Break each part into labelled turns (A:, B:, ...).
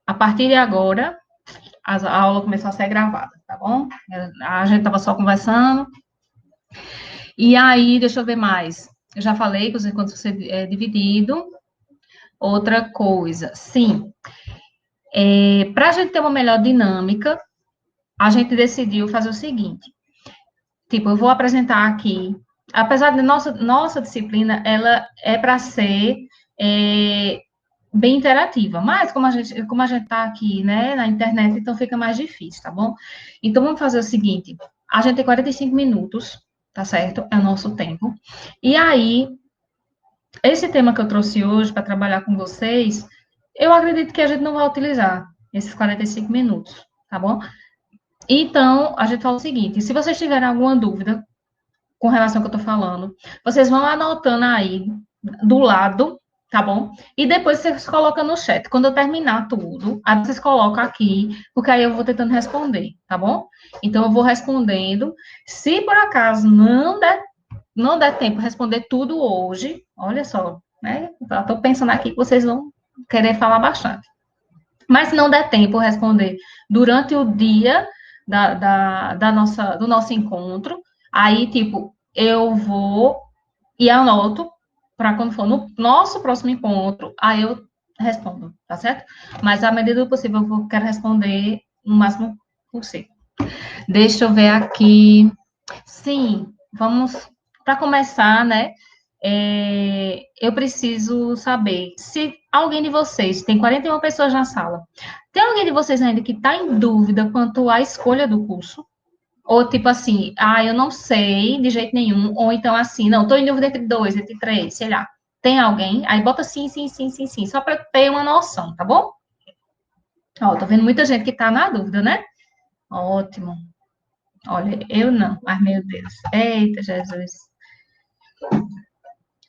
A: A partir de agora, a aula começou a ser gravada, tá bom? A gente estava só conversando. E aí, deixa eu ver mais. Eu já falei que os encontros vão ser dividido. Outra coisa, sim, para a gente ter uma melhor dinâmica, a gente decidiu fazer o seguinte. Tipo, eu vou apresentar aqui, apesar de nossa disciplina, ela é para ser é, bem interativa, mas como a gente está aqui, né, na internet, então fica mais difícil, tá bom? Então, vamos fazer o seguinte, a gente tem 45 minutos, tá certo? É o nosso tempo. E aí, esse tema que eu trouxe hoje para trabalhar com vocês, eu acredito que a gente não vai utilizar esses 45 minutos, tá bom? Então, a gente fala o seguinte, se vocês tiverem alguma dúvida com relação ao que eu tô falando, vocês vão anotando aí do lado, tá bom? E depois vocês colocam no chat. Quando eu terminar tudo, aí vocês colocam aqui, porque aí eu vou tentando responder, tá bom? Então eu vou respondendo. Se por acaso não der tempo de responder tudo hoje, olha só, né? Eu tô pensando aqui que vocês vão querer falar bastante. Mas se não der tempo de responder durante o dia do nosso encontro, aí, tipo, eu vou e anoto para quando for no nosso próximo encontro, aí eu respondo, tá certo? Mas à medida do possível, eu quero responder o máximo possível. Deixa eu ver aqui. Sim, vamos para começar, né? Eu preciso saber se alguém de vocês, tem 41 pessoas na sala, tem alguém de vocês ainda que está em dúvida quanto à escolha do curso? Ou tipo assim, eu não sei de jeito nenhum, ou então assim, não, estou em dúvida entre dois, entre três, sei lá. Tem alguém? Aí bota sim, sim, sim, sim, sim, só para ter uma noção, tá bom? Ó, tô vendo muita gente que está na dúvida, né? Ótimo. Olha, eu não, mas meu Deus. Eita, Jesus.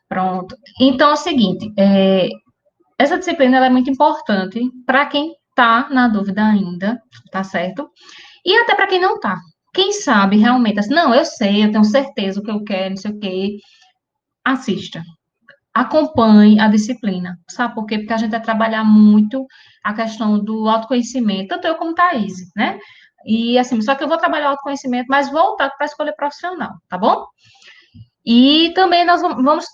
A: Pronto. Então é o seguinte, essa disciplina ela é muito importante para quem está na dúvida ainda, tá certo? E até para quem não está. Quem sabe realmente, assim, não, eu sei, eu tenho certeza o que eu quero, não sei o quê, assista. Acompanhe a disciplina. Sabe por quê? Porque a gente vai trabalhar muito a questão do autoconhecimento, tanto eu como Thaís, né? E assim, só que eu vou trabalhar o autoconhecimento, mas voltado para a escolha profissional, tá bom? E também nós vamos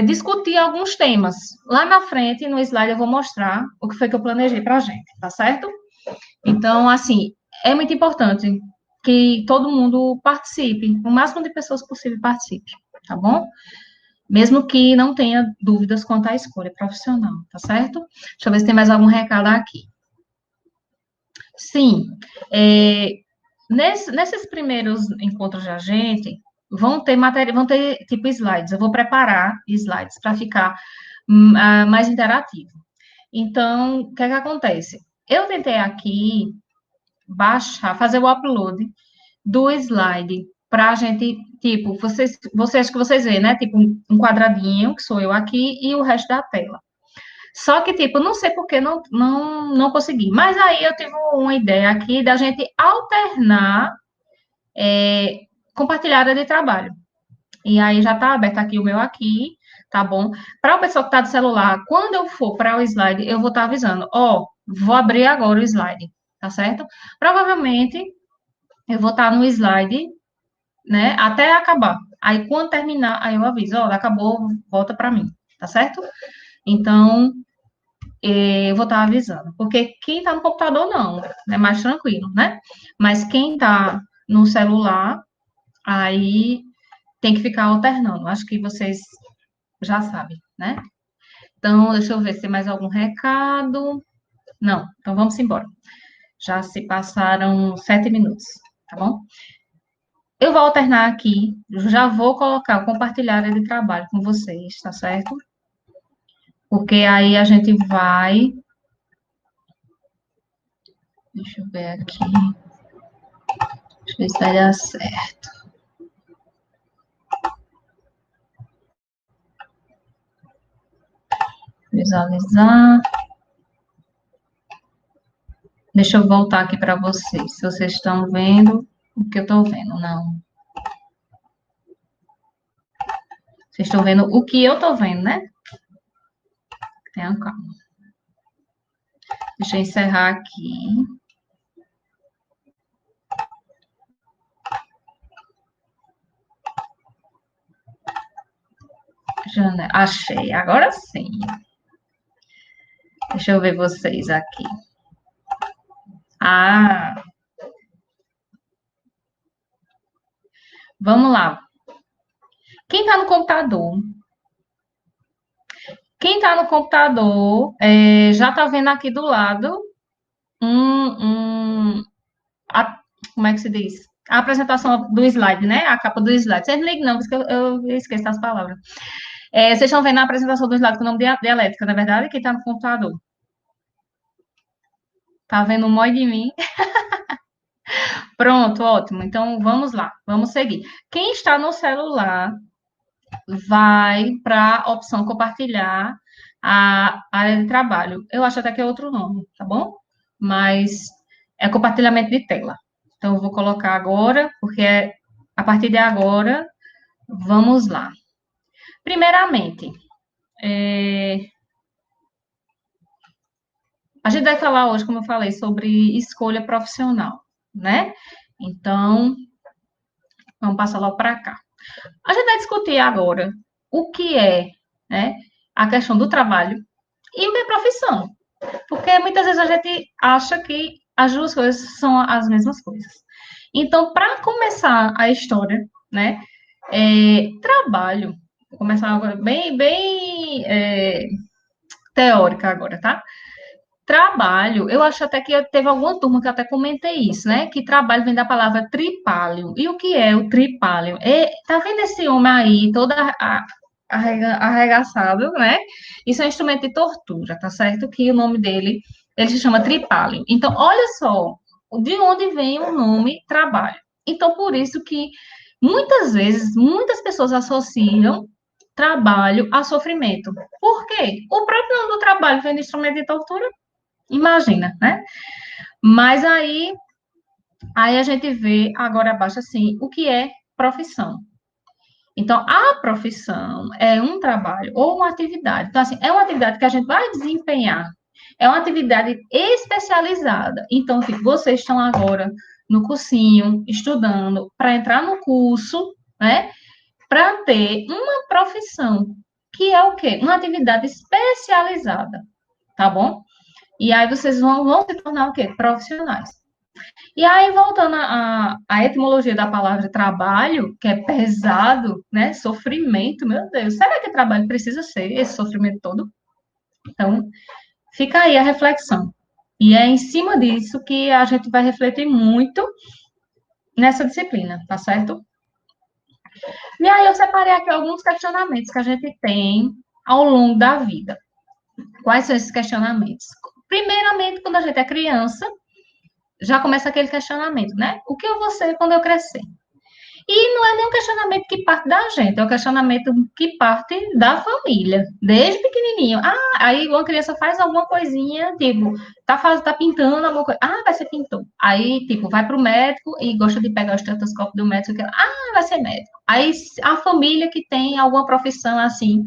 A: discutir alguns temas. Lá na frente, no slide, eu vou mostrar o que foi que eu planejei para a gente, tá certo? Então, assim, é muito importante que todo mundo participe, o máximo de pessoas possível participe, tá bom? Mesmo que não tenha dúvidas quanto à escolha profissional, tá certo? Deixa eu ver se tem mais algum recado aqui. Sim, nesses primeiros encontros da gente, vão ter matéria, vão ter tipo slides. Eu vou preparar slides para ficar mais interativo. Então, o que é que acontece? Eu tentei aqui baixar, fazer o upload do slide para a gente, tipo, vocês que vocês veem, né? Tipo, um quadradinho, que sou eu aqui, e o resto da tela. Só que, tipo, não sei por que não consegui. Mas aí eu tive uma ideia aqui da gente alternar compartilhada de trabalho. E aí já está aberto aqui o meu aqui, tá bom? Para o pessoal que está do celular, quando eu for para o slide, eu vou estar avisando, vou abrir agora o slide, tá certo? Provavelmente eu vou estar no slide, né, até acabar. Aí quando terminar, aí eu aviso, acabou, volta para mim, tá certo? Então, eu vou estar avisando, porque quem está no computador não, é mais tranquilo, né? Mas quem está no celular, aí tem que ficar alternando. Acho que vocês já sabem, né? Então, deixa eu ver se tem mais algum recado. Não, então vamos embora. Já se passaram 7 minutos, tá bom? Eu vou alternar aqui, já vou colocar o compartilhar de trabalho com vocês, tá certo? Porque aí a gente vai. Deixa eu ver aqui. Deixa eu ver se vai dar certo. Visualizar. Deixa eu voltar aqui para vocês. Se vocês estão vendo o que eu estou vendo, não. Vocês estão vendo o que eu estou vendo, né? Tenham calma. Deixa eu encerrar aqui. Achei, agora sim. Deixa eu ver vocês aqui. Ah, vamos lá. Quem está no computador? Quem está no computador já está vendo aqui do lado um, como é que se diz? A apresentação do slide, né? A capa do slide. Vocês não ligam, não, porque eu esqueço as palavras. Vocês estão vendo a apresentação do slide com o nome de dialética, na verdade? Quem está no computador? Tá vendo o mói de mim? Pronto, ótimo. Então, vamos lá, vamos seguir. Quem está no celular vai para a opção compartilhar a área de trabalho. Eu acho até que é outro nome, tá bom? Mas é compartilhamento de tela. Então, eu vou colocar agora, porque a partir de agora, vamos lá. Primeiramente, a gente vai falar hoje, como eu falei, sobre escolha profissional, né? Então, vamos passar logo para cá. A gente vai discutir agora o que é, né, a questão do trabalho e minha profissão. Porque muitas vezes a gente acha que as duas coisas são as mesmas coisas. Então, para começar a história, né, trabalho, vou começar agora bem teórica agora, tá? Trabalho, eu acho até que teve alguma turma que eu até comentei isso, né? Que trabalho vem da palavra tripálio. E o que é o tripálio? Tá vendo esse homem aí, todo arregaçado, né? Isso é um instrumento de tortura, tá certo? Que o nome dele, ele se chama tripálio. Então, olha só, de onde vem o nome trabalho. Então, por isso que muitas vezes, muitas pessoas associam trabalho a sofrimento. Por quê? O próprio nome do trabalho vem de instrumento de tortura. Imagina, né? Mas aí a gente vê agora abaixo assim, o que é profissão. Então, a profissão é um trabalho ou uma atividade. Então, assim, é uma atividade que a gente vai desempenhar. É uma atividade especializada. Então, tipo, vocês estão agora no cursinho, estudando, para entrar no curso, né? Para ter uma profissão, que é o quê? Uma atividade especializada, tá bom? E aí vocês vão se tornar o quê? Profissionais. E aí, voltando à etimologia da palavra trabalho, que é pesado, né? Sofrimento, meu Deus. Será que trabalho precisa ser esse sofrimento todo? Então, fica aí a reflexão. E é em cima disso que a gente vai refletir muito nessa disciplina, tá certo? E aí eu separei aqui alguns questionamentos que a gente tem ao longo da vida. Quais são esses questionamentos? Primeiramente, quando a gente é criança, já começa aquele questionamento, né? O que eu vou ser quando eu crescer? E não é nenhum questionamento que parte da gente, é um questionamento que parte da família, desde pequenininho. Ah, aí uma criança faz alguma coisinha, tipo, tá pintando alguma coisa. Ah, vai ser pintor. Aí, tipo, vai pro médico e gosta de pegar o estetoscópio do médico. Vai ser médico. Aí a família que tem alguma profissão assim,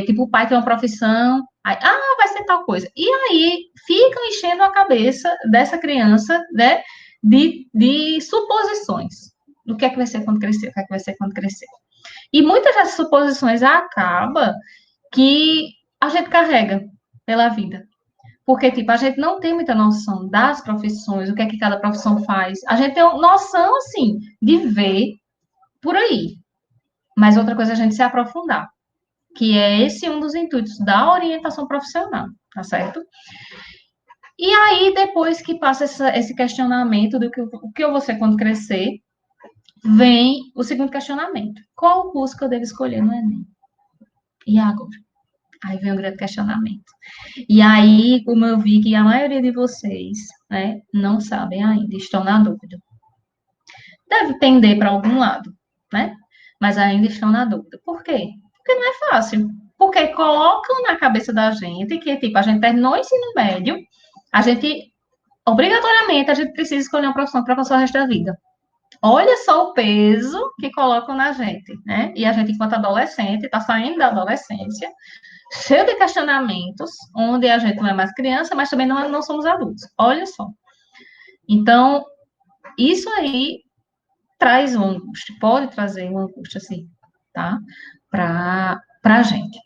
A: tipo, o pai tem uma profissão, aí, vai ser tal coisa. E aí ficam enchendo a cabeça dessa criança, né, de suposições. Do que é que vai ser quando crescer, o que é que vai ser quando crescer. E muitas dessas suposições acaba que a gente carrega pela vida. Porque, tipo, a gente não tem muita noção das profissões, o que é que cada profissão faz. A gente tem noção, assim, de ver por aí. Mas outra coisa é a gente se aprofundar, que é esse um dos intuitos da orientação profissional, tá certo? E aí, depois que passa esse questionamento do o que eu vou ser quando crescer, vem o segundo questionamento. Qual o curso que eu devo escolher no Enem? E agora? Aí vem o grande questionamento. E aí, como eu vi que a maioria de vocês, né, não sabem ainda, estão na dúvida. Deve tender para algum lado, né? Mas ainda estão na dúvida. Por quê? Porque não é fácil. Porque colocam na cabeça da gente que, tipo, a gente terminou o ensino médio, a gente, obrigatoriamente, a gente precisa escolher uma profissão para passar o resto da vida. Olha só o peso que colocam na gente, né? E a gente, enquanto adolescente, está saindo da adolescência, cheio de questionamentos, onde a gente não é mais criança, mas também não somos adultos. Olha só. Então, isso aí traz uma angústia, pode trazer uma angústia, assim, tá? Para a gente.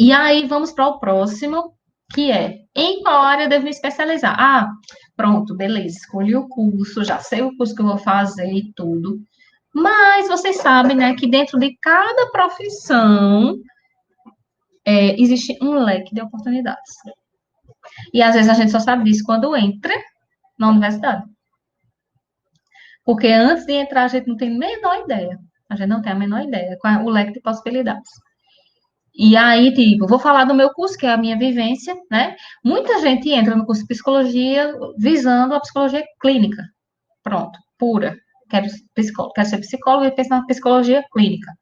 A: E aí, vamos para o próximo, que é, em qual área eu devo me especializar? Ah, pronto, beleza, escolhi o curso, já sei o curso que eu vou fazer e tudo. Mas vocês sabem, né, que dentro de cada profissão existe um leque de oportunidades. E às vezes a gente só sabe disso quando entra na universidade. Porque antes de entrar a gente não tem a menor ideia. A gente não tem a menor ideia qual é o leque de possibilidades. E aí, tipo, vou falar do meu curso, que é a minha vivência, né? Muita gente entra no curso de psicologia visando a psicologia clínica. Pronto, pura. Quero ser psicólogo e pensar na psicologia clínica.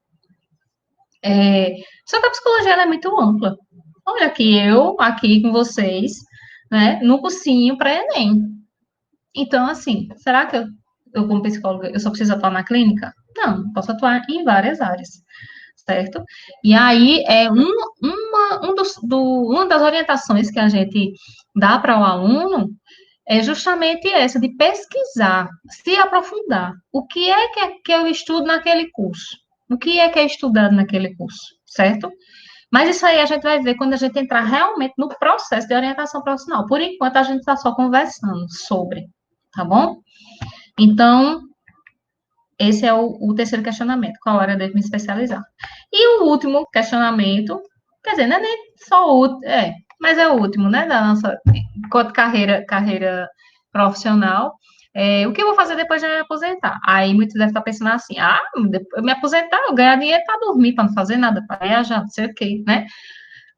A: Só que a psicologia ela é muito ampla. Olha aqui, eu aqui com vocês, né, no cursinho para Enem. Então, assim, será que eu como psicóloga, eu só preciso atuar na clínica? Não, posso atuar em várias áreas, certo? E aí, uma das orientações que a gente dá para o aluno é justamente essa, de pesquisar, se aprofundar. O que que eu estudo naquele curso? O que é estudado naquele curso, certo? Mas isso aí a gente vai ver quando a gente entrar realmente no processo de orientação profissional. Por enquanto, a gente está só conversando sobre, tá bom? Então, esse é o terceiro questionamento. Qual área eu devo me especializar? E o último questionamento, quer dizer, não é nem só o último, mas é o último, né, da nossa carreira profissional. O que eu vou fazer depois de me aposentar? Aí muitos devem estar pensando assim, eu me aposentar, eu ganhar dinheiro para dormir, para não fazer nada, para viajar, não sei o quê, né?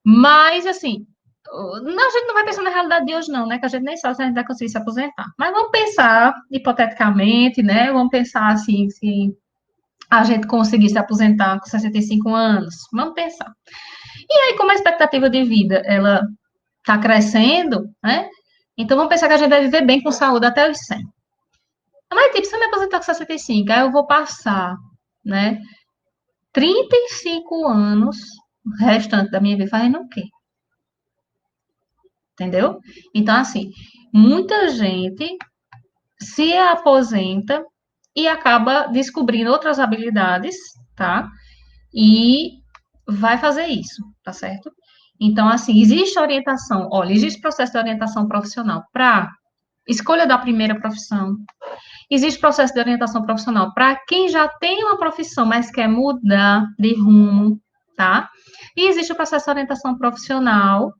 A: Mas, assim, a gente não vai pensar na realidade de hoje, não, né? Que a gente nem sabe se a gente vai conseguir se aposentar. Mas vamos pensar, hipoteticamente, né? Vamos pensar, assim, se a gente conseguir se aposentar com 65 anos. Vamos pensar. E aí, como a expectativa de vida, ela está crescendo, né? Então, vamos pensar que a gente vai viver bem com saúde até os 100. Mas, tipo, se eu me aposentar com 65, aí eu vou passar, né? 35 anos, o restante da minha vida, fazendo o quê? Entendeu? Então, assim, muita gente se aposenta e acaba descobrindo outras habilidades, tá? E vai fazer isso, tá certo? Então, assim, existe orientação, olha, existe processo de orientação profissional para escolha da primeira profissão, existe processo de orientação profissional para quem já tem uma profissão, mas quer mudar de rumo, tá? E existe o processo de orientação profissional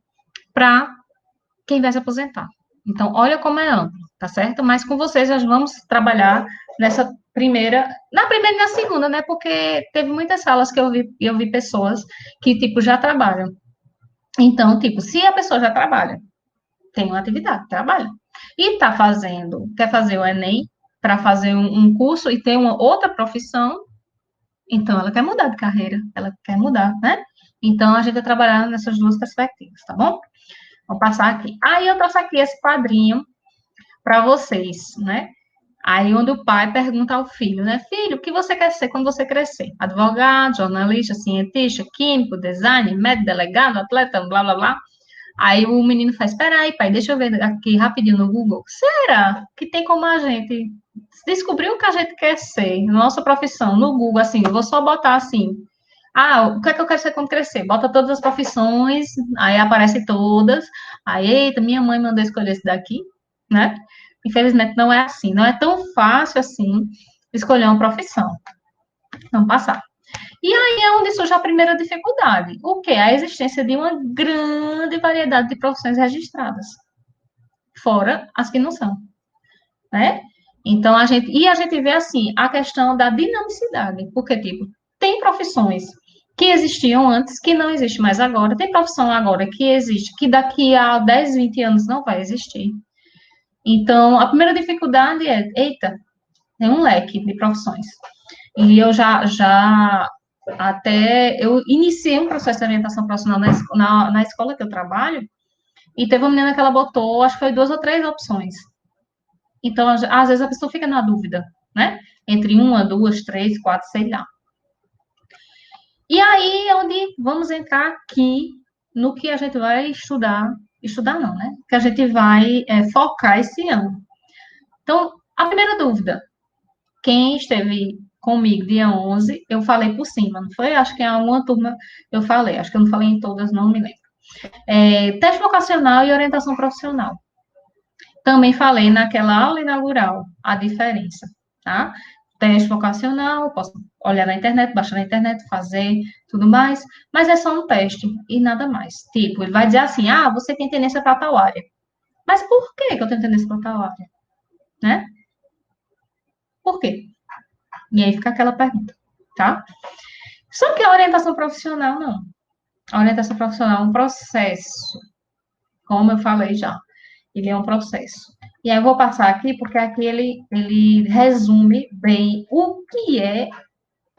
A: para quem vai se aposentar. Então, olha como é amplo, tá certo? Mas com vocês nós vamos trabalhar na primeira e na segunda, né? Porque teve muitas salas que eu vi pessoas que, tipo, já trabalham. Então, tipo, se a pessoa já trabalha, tem uma atividade, trabalha, e tá quer fazer o Enem para fazer um curso e ter uma outra profissão, então ela quer mudar de carreira, ela quer mudar, né? Então, a gente vai trabalhar nessas duas perspectivas, tá bom? Vou passar aqui. Aí eu trouxe aqui esse quadrinho para vocês, né? Aí onde o pai pergunta ao filho, né? Filho, o que você quer ser quando você crescer? Advogado, jornalista, cientista, químico, designer, médico, delegado, atleta, blá, blá, blá. Aí o menino faz, espera aí, pai, deixa eu ver aqui rapidinho no Google. Será que tem como a gente descobrir o que a gente quer ser, nossa profissão, no Google, assim, eu vou só botar assim, o que é que eu quero ser quando crescer? Bota todas as profissões, aí aparece todas. Aí, eita, minha mãe mandou escolher esse daqui, né? Infelizmente não é assim, não é tão fácil assim escolher uma profissão. Vamos passar. E aí é onde surge a primeira dificuldade. O quê? A existência de uma grande variedade de profissões registradas, fora as que não são, né? Então a gente vê assim a questão da dinamicidade, porque tipo, tem profissões que existiam antes, que não existe mais agora, tem profissão agora que existe, que daqui a 10, 20 anos não vai existir. Então, a primeira dificuldade é, eita, tem um leque de profissões. E eu eu iniciei um processo de orientação profissional na escola que eu trabalho, e teve uma menina que ela botou, acho que foi 2 ou 3 opções. Então, às vezes a pessoa fica na dúvida, né? Entre uma, duas, três, quatro, sei lá. E aí é onde vamos entrar aqui no que a gente vai estudar não, né? Que a gente vai focar esse ano. Então, a primeira dúvida, quem esteve comigo dia 11, eu falei por cima, não foi? Acho que em alguma turma eu falei, acho que eu não falei em todas, não me lembro. Teste vocacional e orientação profissional. Também falei naquela aula inaugural a diferença, tá? Teste vocacional, posso olhar na internet, baixar na internet, fazer tudo mais, mas é só um teste e nada mais. Tipo, ele vai dizer assim: ah, você tem tendência para tal área. Mas por que eu tenho tendência para tal área? Né? Por quê? E aí fica aquela pergunta, tá? Só que a orientação profissional, não. A orientação profissional é um processo, como eu falei já. Ele é um processo. E aí eu vou passar aqui, porque aqui ele resume bem o que é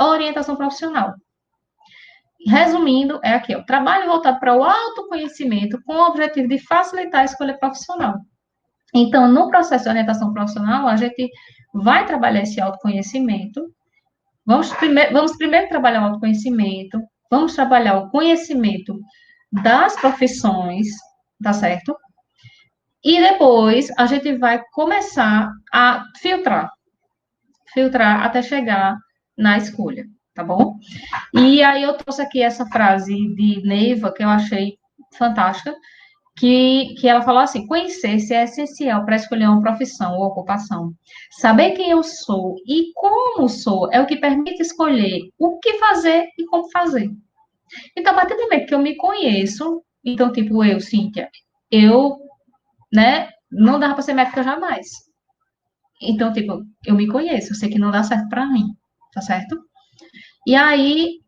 A: orientação profissional. Resumindo, é aqui, ó, trabalho voltado para o autoconhecimento com o objetivo de facilitar a escolha profissional. Então, no processo de orientação profissional, a gente vai trabalhar esse autoconhecimento. Vamos primeiro trabalhar o autoconhecimento, vamos trabalhar o conhecimento das profissões, tá certo? E depois a gente vai começar a filtrar até chegar na escolha, tá bom? E aí eu trouxe aqui essa frase de Neiva que eu achei fantástica, que ela falou assim: conhecer-se é essencial para escolher uma profissão ou ocupação. Saber quem eu sou e como sou é o que permite escolher o que fazer e como fazer. Então, a partir do momento que eu me conheço, então, tipo, eu, Cíntia, eu, né, não dava para ser médica jamais. Então, tipo, eu me conheço, eu sei que não dá certo para mim, tá certo? E aí,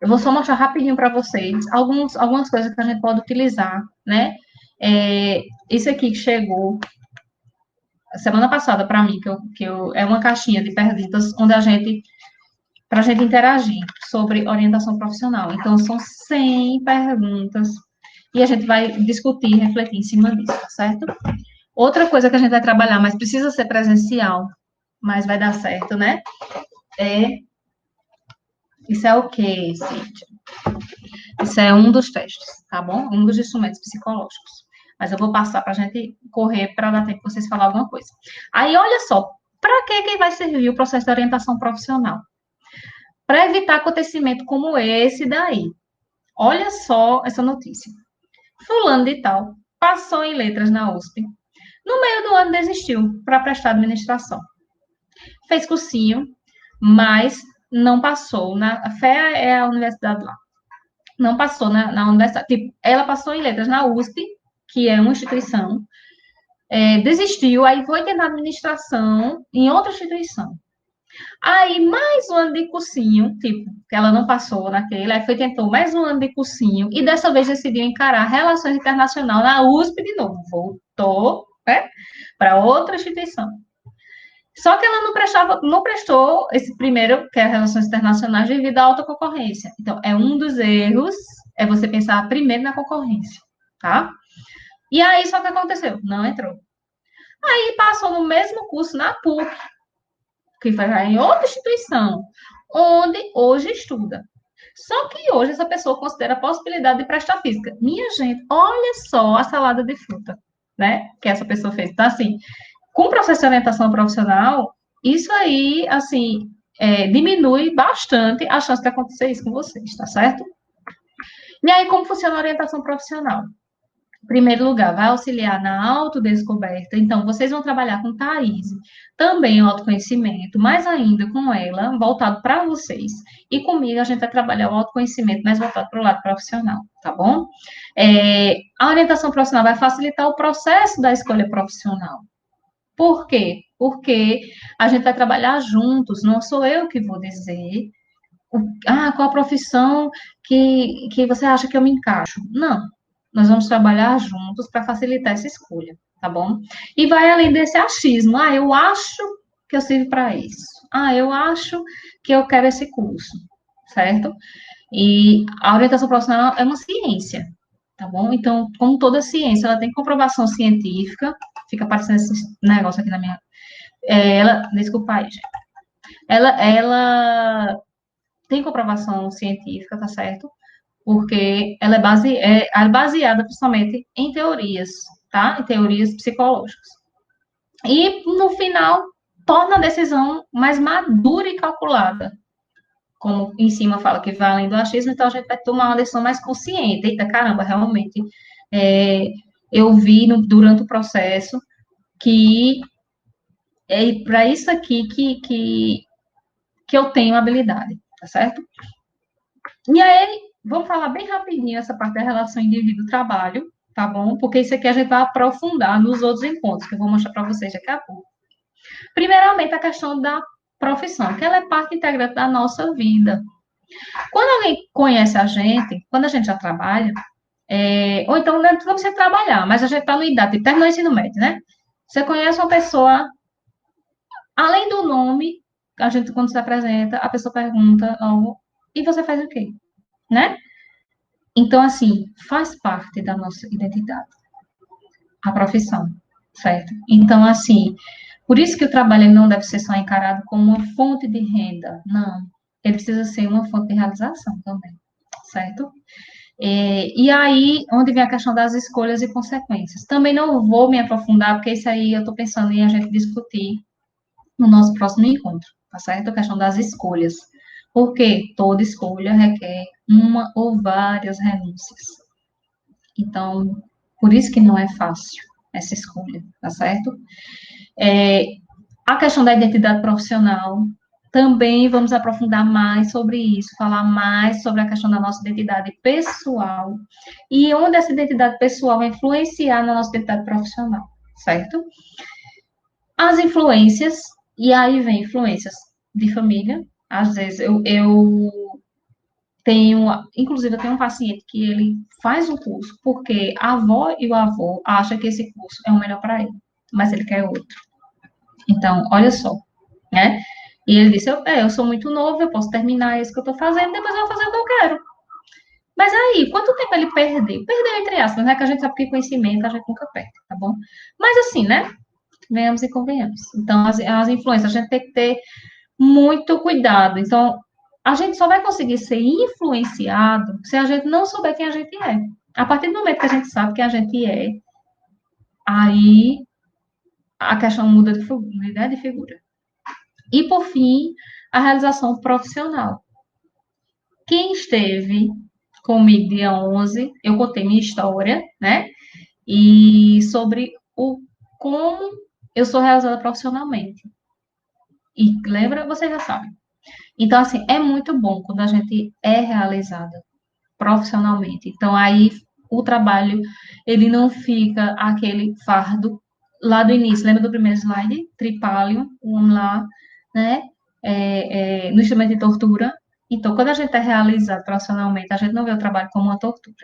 A: eu vou só mostrar rapidinho para vocês algumas coisas que a gente pode utilizar, né? Esse aqui que chegou semana passada para mim, é uma caixinha de perguntas onde para a gente interagir sobre orientação profissional. Então, são 100 perguntas e a gente vai discutir e refletir em cima disso, tá certo? Outra coisa que a gente vai trabalhar, mas precisa ser presencial, mas vai dar certo, né? Isso é o quê, Cíntia? Isso é um dos testes, tá bom? Um dos instrumentos psicológicos. Mas eu vou passar para a gente correr para dar tempo de vocês falar alguma coisa. Aí, olha só, para que vai servir o processo de orientação profissional? Para evitar acontecimento como esse daí. Olha só essa notícia. Fulano de tal passou em letras na USP. No meio do ano desistiu para prestar administração. Fez cursinho, mas não passou. A FEA é a universidade lá. Não passou na universidade. Tipo, ela passou em letras na USP, que é uma instituição, desistiu, aí foi tentar administração em outra instituição. Aí, mais um ano de cursinho, tipo, que ela não passou naquele, aí tentou mais um ano de cursinho, e dessa vez decidiu encarar relações internacionais na USP de novo. Voltou, né, para outra instituição. Só que ela não prestou esse primeiro, que é Relações Internacionais, devido à alta concorrência. Então, é um dos erros, é você pensar primeiro na concorrência, tá? E aí, só que aconteceu? Não entrou. Aí, passou no mesmo curso na PUC, que foi já em outra instituição, onde hoje estuda. Só que hoje essa pessoa considera a possibilidade de prestar física. Minha gente, olha só a salada de fruta, né? Que essa pessoa fez. Então, assim, com o processo de orientação profissional, isso aí, assim, diminui bastante a chance de acontecer isso com vocês, tá certo? E aí, como funciona a orientação profissional? Em primeiro lugar, vai auxiliar na autodescoberta. Então, vocês vão trabalhar com Thaís, também o autoconhecimento, mais ainda com ela, voltado para vocês. E comigo, a gente vai trabalhar o autoconhecimento, mais voltado para o lado profissional, tá bom? A orientação profissional vai facilitar o processo da escolha profissional. Por quê? Porque a gente vai trabalhar juntos, não sou eu que vou dizer qual a profissão que você acha que eu me encaixo. Não, nós vamos trabalhar juntos para facilitar essa escolha, tá bom? E vai além desse achismo. Eu acho que eu sirvo para isso. Eu acho que eu quero esse curso, certo? E a orientação profissional é uma ciência, tá bom? Então, como toda ciência, ela tem comprovação científica. Fica aparecendo esse negócio aqui na minha. Desculpa aí, gente. Ela tem comprovação científica, tá certo? Porque ela é baseada principalmente em teorias, tá? Em teorias psicológicas. E, no final, torna a decisão mais madura e calculada. Como em cima fala que vai além do achismo, então a gente vai tomar uma decisão mais consciente. Eita, caramba, realmente, é, eu vi durante o processo que é para isso aqui que eu tenho habilidade, tá certo? E aí, vamos falar bem rapidinho essa parte da relação indivíduo-trabalho, tá bom? Porque isso aqui a gente vai aprofundar nos outros encontros, que eu vou mostrar para vocês daqui a pouco. Primeiramente, a questão da profissão, que ela é parte integrante da nossa vida. Quando alguém conhece a gente, quando a gente já trabalha, ou então não precisa trabalhar, mas a gente está no idade, terminou o ensino médio, né? Você conhece uma pessoa, além do nome, a gente, quando se apresenta, a pessoa pergunta, oh, e você faz o quê? Né? Então, assim, faz parte da nossa identidade, a profissão, certo? Então, assim, por isso que o trabalho não deve ser só encarado como uma fonte de renda, não. Ele precisa ser uma fonte de realização também, certo? E aí, onde vem a questão das escolhas e consequências. Também não vou me aprofundar, porque isso aí eu estou pensando em a gente discutir no nosso próximo encontro, tá certo? A questão das escolhas. Porque toda escolha requer uma ou várias renúncias. Então, por isso que não é fácil essa escolha, tá certo? A questão da identidade profissional, também vamos aprofundar mais sobre isso, falar mais sobre a questão da nossa identidade pessoal e onde essa identidade pessoal vai influenciar na nossa identidade profissional, certo? As influências, e aí vem influências de família, às vezes eu tenho, inclusive eu tenho um paciente que ele faz o curso porque a avó e o avô acham que esse curso é o melhor para ele, mas ele quer outro. Então, olha só, né? E ele disse, eu sou muito novo, eu posso terminar isso que eu estou fazendo, depois eu vou fazer o que eu quero. Mas aí, quanto tempo ele perdeu? Perdeu, entre aspas, né? Que a gente sabe que conhecimento a gente nunca perde, tá bom? Mas assim, né? Venhamos e convenhamos. Então, as influências, a gente tem que ter muito cuidado. Então, a gente só vai conseguir ser influenciado se a gente não souber quem a gente é. A partir do momento que a gente sabe quem a gente é, aí a questão muda de figura. E, por fim, a realização profissional. Quem esteve comigo dia 11, eu contei minha história, né? E sobre como eu sou realizada profissionalmente. E lembra, você já sabe. Então, assim, é muito bom quando a gente é realizada profissionalmente. Então, aí o trabalho, ele não fica aquele fardo lá do início. Lembra do primeiro slide? Tripalium, o homem lá, né? No instrumento de tortura. Então, quando a gente é realizado profissionalmente, a gente não vê o trabalho como uma tortura,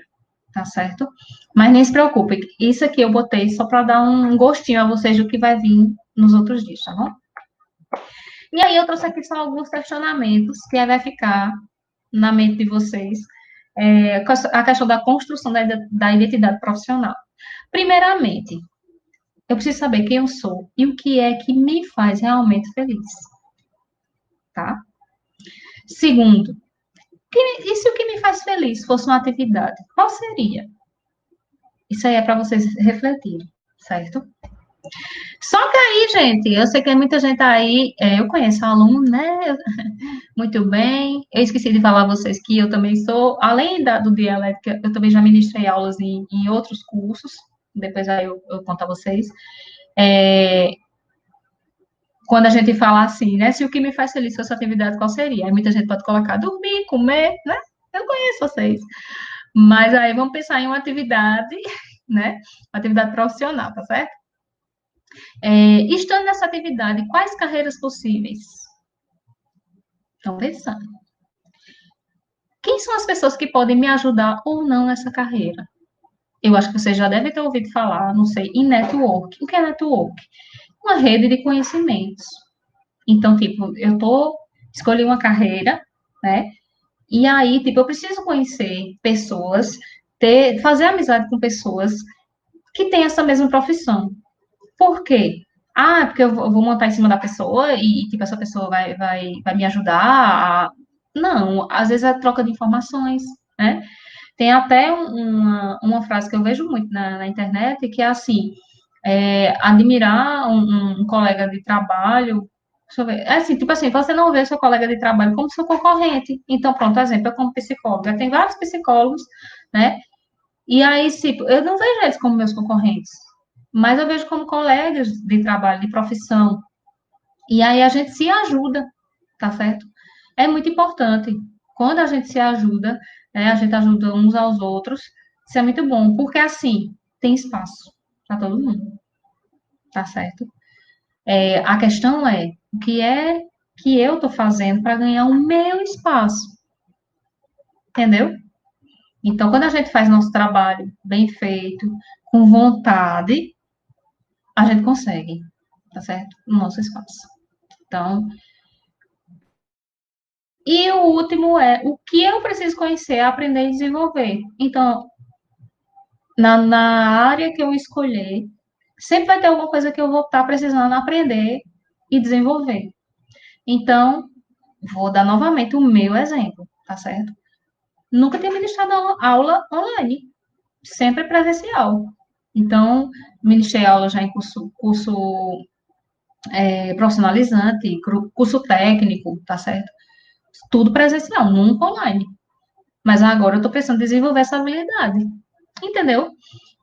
A: tá certo? Mas nem se preocupe, isso aqui eu botei só para dar um gostinho a vocês do que vai vir nos outros dias, tá bom? E aí eu trouxe aqui só alguns questionamentos que vai ficar na mente de vocês, a questão da construção da identidade profissional. Primeiramente, eu preciso saber quem eu sou e o que é que me faz realmente feliz, tá? Segundo, e se o que me faz feliz fosse uma atividade, qual seria? Isso aí é para vocês refletirem, certo? Só que aí, gente, eu sei que tem muita gente aí, eu conheço aluno, né? Muito bem. Eu esqueci de falar a vocês que eu também sou, além do Dialética, eu também já ministrei aulas em outros cursos, depois aí eu conto a vocês. Quando a gente fala assim, né? Se o que me faz feliz fosse atividade, qual seria? Aí muita gente pode colocar dormir, comer, né? Eu conheço vocês. Mas aí vamos pensar em uma atividade, né? Uma atividade profissional, tá certo? Estando nessa atividade, quais carreiras possíveis? Estão pensando. Quem são as pessoas que podem me ajudar ou não nessa carreira? Eu acho que você já deve ter ouvido falar, não sei, em network. O que é network? Uma rede de conhecimentos. Então, tipo, escolhi uma carreira, né? E aí, tipo, eu preciso conhecer pessoas, fazer amizade com pessoas que têm essa mesma profissão. Por quê? Porque eu vou montar em cima da pessoa e tipo, essa pessoa vai me ajudar Não, às vezes é troca de informações, né? Tem até uma frase que eu vejo muito na internet, que é assim, admirar um colega de trabalho, deixa eu ver, é assim, tipo assim, você não vê seu colega de trabalho como seu concorrente. Então, pronto, exemplo, eu como psicóloga, tem vários psicólogos, né? E aí, tipo, eu não vejo eles como meus concorrentes, mas eu vejo como colegas de trabalho, de profissão. E aí a gente se ajuda, tá certo? É muito importante. Quando a gente se ajuda, né, a gente ajuda uns aos outros, isso é muito bom, porque assim, tem espaço para todo mundo, tá certo? A questão o que é que eu tô fazendo para ganhar o meu espaço, entendeu? Então, quando a gente faz nosso trabalho bem feito, com vontade, a gente consegue, tá certo? O nosso espaço. Então, e o último é o que eu preciso conhecer, aprender e desenvolver. Então, na área que eu escolher, sempre vai ter alguma coisa que eu vou estar precisando aprender e desenvolver. Então, vou dar novamente o meu exemplo, tá certo? Nunca tinha ministrado aula online, sempre presencial. Então, ministrei aula já em curso profissionalizante, curso técnico, tá certo? Tudo presencial, nunca online. Mas agora eu estou pensando em desenvolver essa habilidade, entendeu?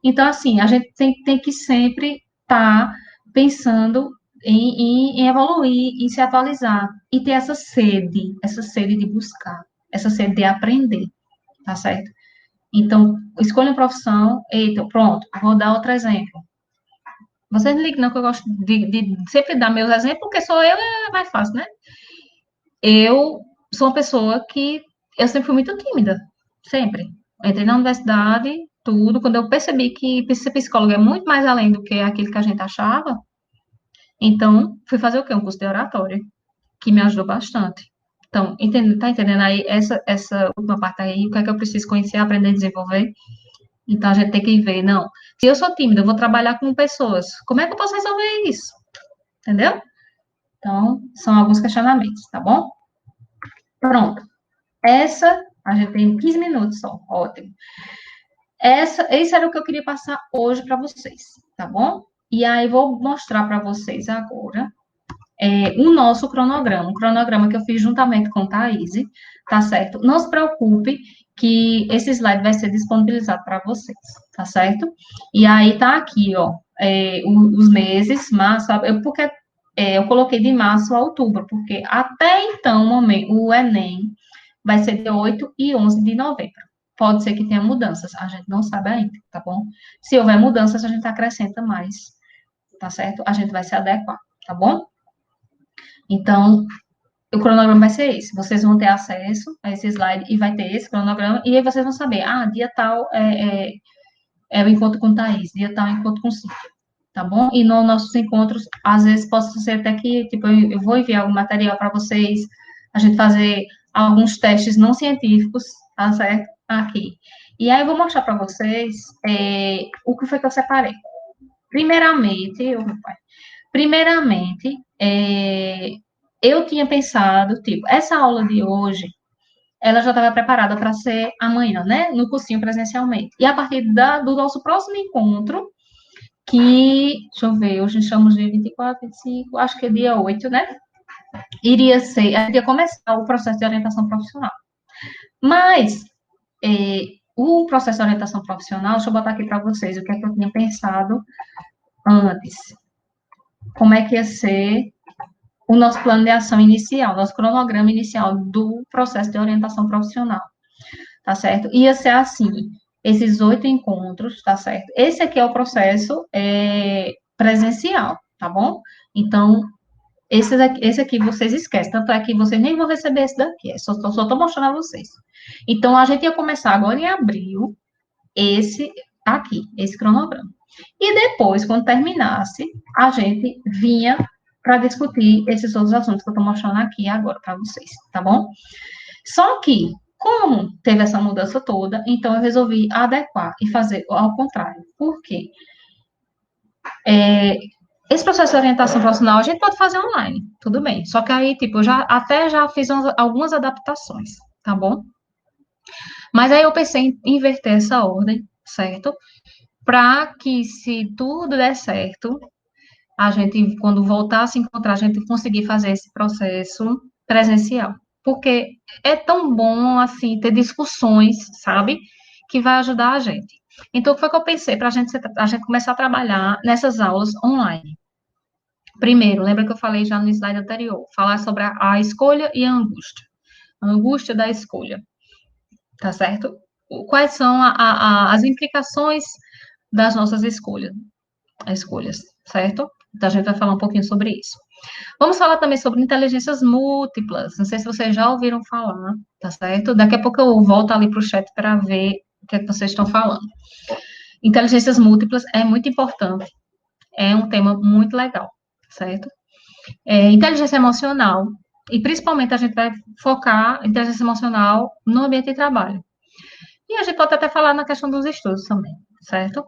A: Então, assim, a gente tem que sempre estar pensando em evoluir, em se atualizar e ter essa sede de buscar, essa sede de aprender, tá certo? Então, escolha uma profissão, eita, pronto, vou dar outro exemplo. Vocês não ligam, não, que eu gosto de sempre dar meus exemplos, porque sou eu, é mais fácil, né? Eu sou uma pessoa que eu sempre fui muito tímida, sempre. Entrei na universidade, tudo, quando eu percebi que ser psicólogo é muito mais além do que aquilo que a gente achava, então fui fazer o quê? Um curso de oratória, que me ajudou bastante. Então, tá entendendo aí essa última parte aí, o que é que eu preciso conhecer, aprender a desenvolver? Então a gente tem que ver, não. Se eu sou tímida, eu vou trabalhar com pessoas, como é que eu posso resolver isso? Entendeu? Então, são alguns questionamentos, tá bom? Pronto. A gente tem 15 minutos só, ótimo. Esse era o que eu queria passar hoje para vocês, tá bom? E aí vou mostrar para vocês agora o nosso cronograma, um cronograma que eu fiz juntamente com a Thaís, tá certo? Não se preocupe que esse slide vai ser disponibilizado para vocês, tá certo? E aí tá aqui, ó, os meses, março, porque eu coloquei de março a outubro, porque até então o Enem vai ser de 8 e 11 de novembro. Pode ser que tenha mudanças, a gente não sabe ainda, tá bom? Se houver mudanças, a gente acrescenta mais, tá certo? A gente vai se adequar, tá bom? Então, o cronograma vai ser esse. Vocês vão ter acesso a esse slide e vai ter esse cronograma, e aí vocês vão saber, dia tal é o encontro com Thaís, dia tal é o encontro com Cíntia, tá bom? E nos nossos encontros, às vezes, possa ser até que, tipo, eu vou enviar algum material para vocês, a gente fazer alguns testes não científicos, tá certo? Aqui. E aí eu vou mostrar para vocês o que foi que eu separei. Primeiramente, primeiramente, eu tinha pensado, tipo, essa aula de hoje, ela já estava preparada para ser amanhã, né? No cursinho presencialmente. E a partir do nosso próximo encontro, deixa eu ver, hoje estamos dia 24, 25, acho que é dia 8, né? Iria começar o processo de orientação profissional. Mas, o processo de orientação profissional, deixa eu botar aqui para vocês o que é que eu tinha pensado antes. Como é que ia ser o nosso plano de ação inicial, nosso cronograma inicial do processo de orientação profissional, tá certo? Ia ser assim, esses 8 encontros, tá certo? Esse aqui é o processo presencial, tá bom? Então, esse aqui vocês esquecem, tanto é que vocês nem vão receber esse daqui, só estou mostrando a vocês. Então, a gente ia começar agora em abril, esse cronograma. E depois, quando terminasse, a gente vinha para discutir esses outros assuntos que eu estou mostrando aqui agora para vocês, tá bom? Só que, como teve essa mudança toda, então eu resolvi adequar e fazer ao contrário. Por quê? Esse processo de orientação profissional a gente pode fazer online, tudo bem. Só que aí, tipo, eu já fiz algumas adaptações, tá bom? Mas aí eu pensei em inverter essa ordem, certo? Para que, se tudo der certo, a gente, quando voltar a se encontrar, a gente conseguir fazer esse processo presencial. Porque é tão bom, assim, ter discussões, sabe? Que vai ajudar a gente. Então, o que foi que eu pensei para a gente começar a trabalhar nessas aulas online? Primeiro, lembra que eu falei já no slide anterior, falar sobre a escolha e a angústia da escolha, tá certo? Quais são as implicações das nossas escolhas, certo? Então, a gente vai falar um pouquinho sobre isso. Vamos falar também sobre inteligências múltiplas. Não sei se vocês já ouviram falar, tá certo? Daqui a pouco eu volto ali para o chat para ver o que é que vocês estão falando. Inteligências múltiplas é muito importante, é um tema muito legal, certo? Inteligência emocional, e principalmente a gente vai focar inteligência emocional no ambiente de trabalho. E a gente pode até falar na questão dos estudos também, certo?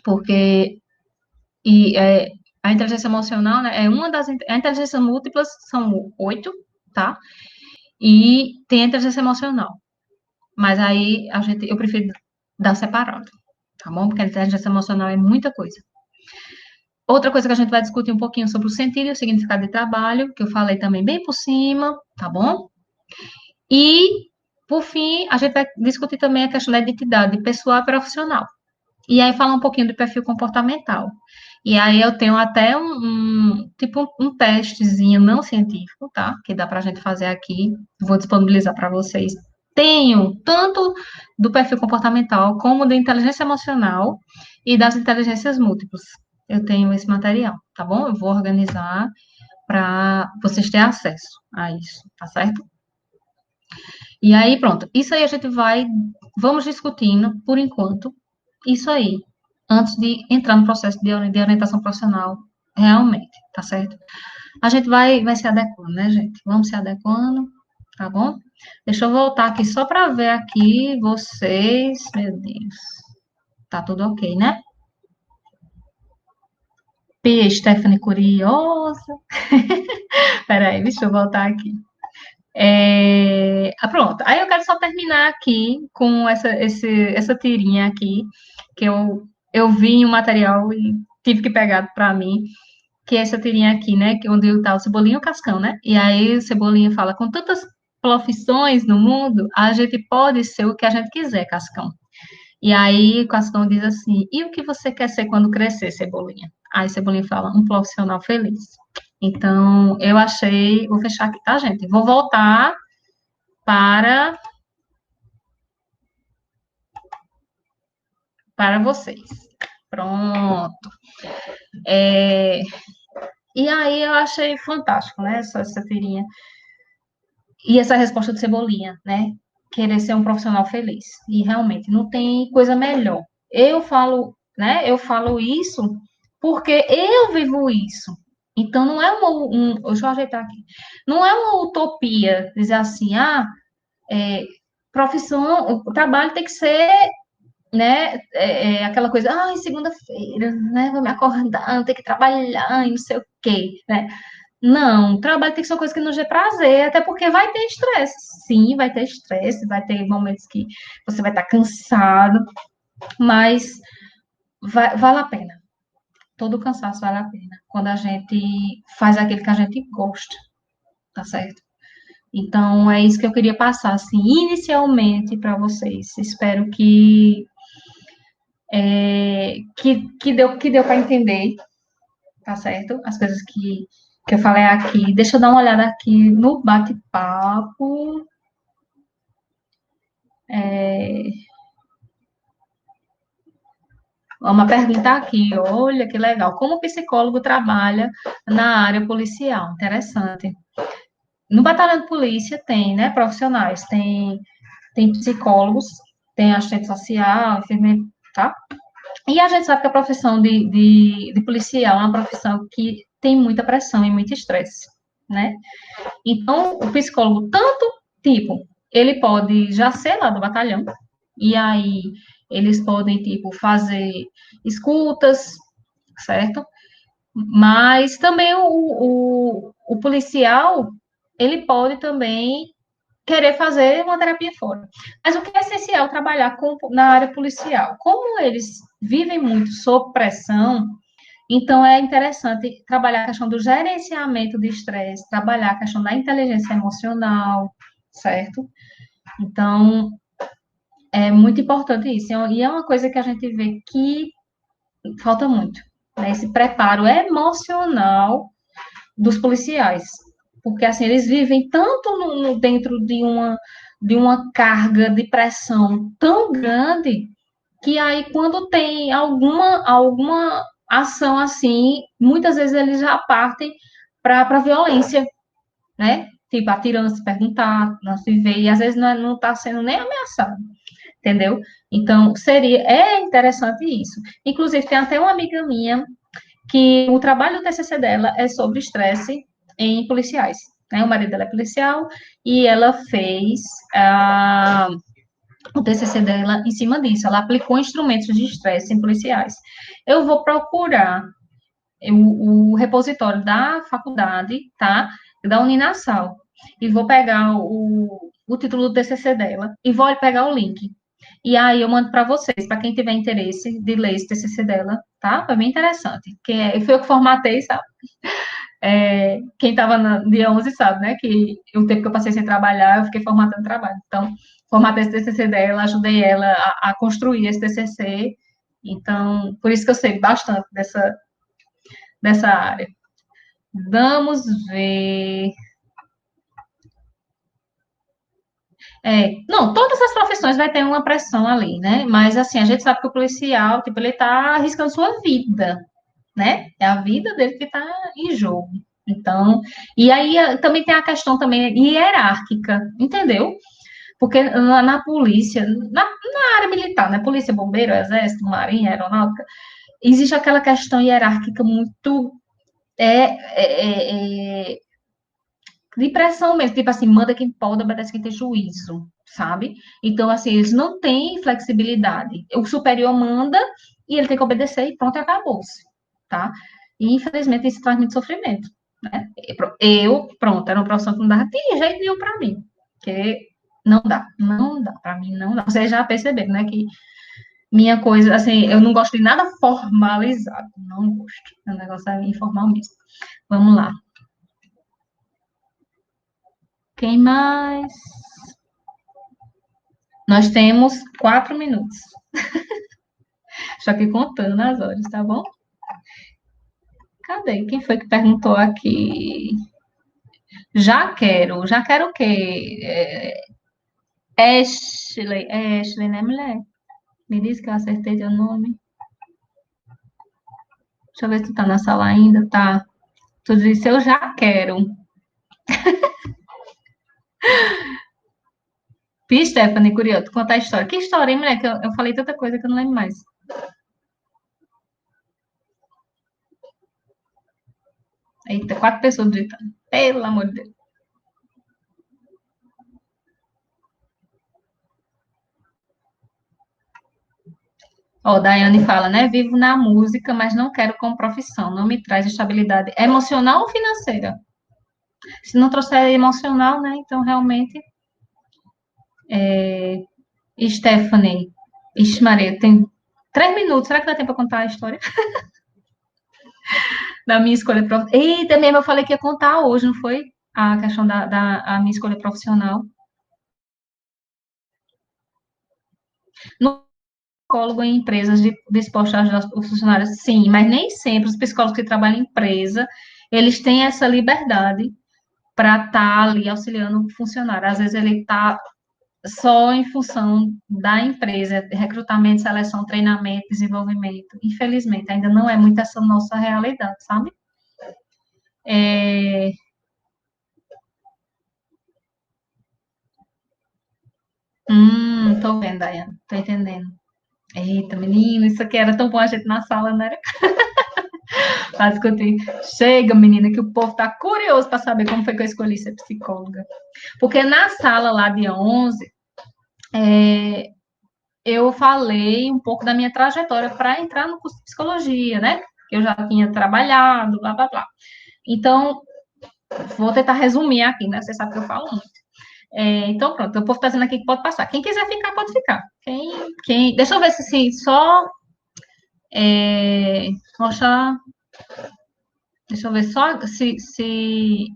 A: Porque e, é, a inteligência emocional, né, é uma das. A inteligência múltiplas são 8, tá? E tem a inteligência emocional. Mas aí eu prefiro dar separado, tá bom? Porque a inteligência emocional é muita coisa. Outra coisa que a gente vai discutir um pouquinho sobre o sentido e o significado de trabalho, que eu falei também bem por cima, tá bom? E, por fim, a gente vai discutir também a questão da identidade pessoal e profissional. E aí falar um pouquinho do perfil comportamental. E aí eu tenho até tipo um testezinho não científico, tá? Que dá pra gente fazer aqui. Vou disponibilizar para vocês. Tenho tanto do perfil comportamental como da inteligência emocional e das inteligências múltiplas. Eu tenho esse material, tá bom? Eu vou organizar para vocês terem acesso a isso, tá certo? E aí, pronto. Isso aí a gente vamos discutindo, por enquanto, isso aí, antes de entrar no processo de orientação profissional, realmente, tá certo? A gente vai se adequando, né, gente? Vamos se adequando, tá bom? Deixa eu voltar aqui só para ver aqui vocês, meu Deus. Tá tudo ok, né? Pia, Stephanie curiosa. Peraí, deixa eu voltar aqui. Pronto. Aí eu quero só terminar aqui com essa tirinha aqui, que eu vi em um material e tive que pegar para mim, que é essa tirinha aqui, né? Que onde tá o Cebolinha e o Cascão, né? E aí o Cebolinha fala, com tantas profissões no mundo, a gente pode ser o que a gente quiser, Cascão. E aí o Cascão diz assim, e o que você quer ser quando crescer, Cebolinha? Aí Cebolinha fala, um profissional feliz. Então, eu achei, vou fechar aqui, tá, gente? Vou voltar para vocês. Pronto. É, e aí eu achei fantástico, né? Essa tirinha. E essa resposta de Cebolinha, né? Querer ser um profissional feliz. E realmente não tem coisa melhor. Eu falo, né? Eu falo isso porque eu vivo isso. Então não é deixa eu ajeitar aqui. Não é uma utopia dizer assim, profissão, o trabalho tem que ser, né, aquela coisa, ai, segunda-feira, né, vou me acordar, ter que trabalhar e não sei o quê, né? Não, trabalho tem que ser uma coisa que nos dê prazer, até porque vai ter estresse. Sim, vai ter estresse, vai ter momentos que você vai estar cansado, mas vale a pena. Todo cansaço vale a pena. Quando a gente faz aquilo que a gente gosta, tá certo? Então, é isso que eu queria passar, assim, inicialmente para vocês. Espero que deu para entender, tá certo? As coisas que eu falei aqui. Deixa eu dar uma olhada aqui no bate-papo. Vamos perguntar aqui, olha que legal. Como o psicólogo trabalha na área policial? Interessante. No batalhão de polícia tem, né, profissionais, tem psicólogos, tem assistente social, enfermeiro, tá? E a gente sabe que a profissão de policial é uma profissão que tem muita pressão e muito estresse, né? Então, o psicólogo, tanto tipo, ele pode já ser lá do batalhão, e aí eles podem, tipo, fazer escutas, certo? Mas também o policial, ele pode também querer fazer uma terapia fora. Mas o que é essencial trabalhar na área policial? Como eles vivem muito sob pressão, então é interessante trabalhar a questão do gerenciamento de estresse, trabalhar a questão da inteligência emocional, certo? Então, é muito importante isso. E é uma coisa que a gente vê que falta muito, né? Esse preparo emocional dos policiais. Porque, assim, eles vivem tanto dentro de uma carga de pressão tão grande que aí, quando tem alguma ação assim, muitas vezes eles já partem para a violência, né? Tipo, atirando, se perguntar, não se vê, e às vezes não está sendo nem ameaçado, entendeu? Então, é interessante isso. Inclusive, tem até uma amiga minha que o trabalho do TCC dela é sobre estresse em policiais. Né? O marido dela é policial e ela fez o TCC dela em cima disso. Ela aplicou instrumentos de estresse em policiais. Eu vou procurar o repositório da faculdade, tá? Da Uninasal. E vou pegar o título do TCC dela e vou pegar o link. E aí eu mando para vocês, para quem tiver interesse de ler esse TCC dela, tá? Foi bem interessante. Foi eu que formatei, sabe? Quem estava no dia 11 sabe, né? Que o tempo que eu passei sem trabalhar, eu fiquei formatando trabalho. Então, formatei esse TCC dela, ajudei ela a construir esse TCC. Então, por isso que eu sei bastante dessa área. Vamos ver. Não, todas as profissões vai ter uma pressão ali, né? Mas assim, a gente sabe que o policial, tipo, ele tá arriscando sua vida, né? É a vida dele que tá em jogo. Então, e aí também tem a questão também hierárquica, entendeu? Porque na polícia, na área militar, né? Polícia, bombeiro, exército, marinha, aeronáutica, existe aquela questão hierárquica muito é, de pressão mesmo, tipo assim, manda quem pode, obedece quem tem juízo, sabe? Então, assim, eles não têm flexibilidade. O superior manda e ele tem que obedecer e pronto, acabou-se, tá? E, infelizmente, isso traz muito sofrimento, né? Pronto, era uma profissão que não dava de jeito nenhum pra mim, porque não dá, pra mim não dá. Vocês já perceberam, né, que minha coisa, assim, eu não gosto de nada formalizado, não gosto. O negócio é informal mesmo. Vamos lá. Quem mais? Nós temos 4 minutos. Estou aqui contando as horas, tá bom? Cadê? Quem foi que perguntou aqui? Já quero o quê? Ashley, né, mulher? Me diz que eu acertei teu nome. Deixa eu ver se tu tá na sala ainda, tá? Tu disse eu já quero. Fiz, Stephanie, curioso, contar a história. Que história, hein, mulher? Que eu falei tanta coisa que eu não lembro mais. Eita, 4 pessoas gritando. Pelo amor de Deus. Ó, Daiane fala, né? Vivo na música, mas não quero como profissão. Não me traz estabilidade emocional ou financeira. Se não trouxer emocional, né? Então, realmente, Stephanie. Ixi, Maria, tem 3 minutos. Será que dá tempo para contar a história da minha escolha profissional? Eita, mesmo, eu falei que ia contar hoje, não foi? A questão da a minha escolha profissional. No psicólogo em empresas dispostos a ajudar os funcionários, sim, mas nem sempre os psicólogos que trabalham em empresa, eles têm essa liberdade para estar ali auxiliando o funcionário. Às vezes ele está só em função da empresa, recrutamento, seleção, treinamento, desenvolvimento. Infelizmente, ainda não é muito essa nossa realidade, sabe? É... Tô vendo, Dayane, tô entendendo. Eita, menina, isso aqui era tão bom a gente na sala, né? Quase que eu tenho. Chega, menina, que o povo tá curioso para saber como foi que eu escolhi ser psicóloga. Porque na sala lá de 11, eu falei um pouco da minha trajetória para entrar no curso de psicologia, né? eu já tinha trabalhado, blá, blá, blá. Então, vou tentar resumir aqui, né? Você sabe que eu falo muito. Então, pronto, o povo está dizendo aqui que pode passar. Quem quiser ficar, pode ficar. Deixa eu ver se só. Mostrar. Deixa eu ver só se.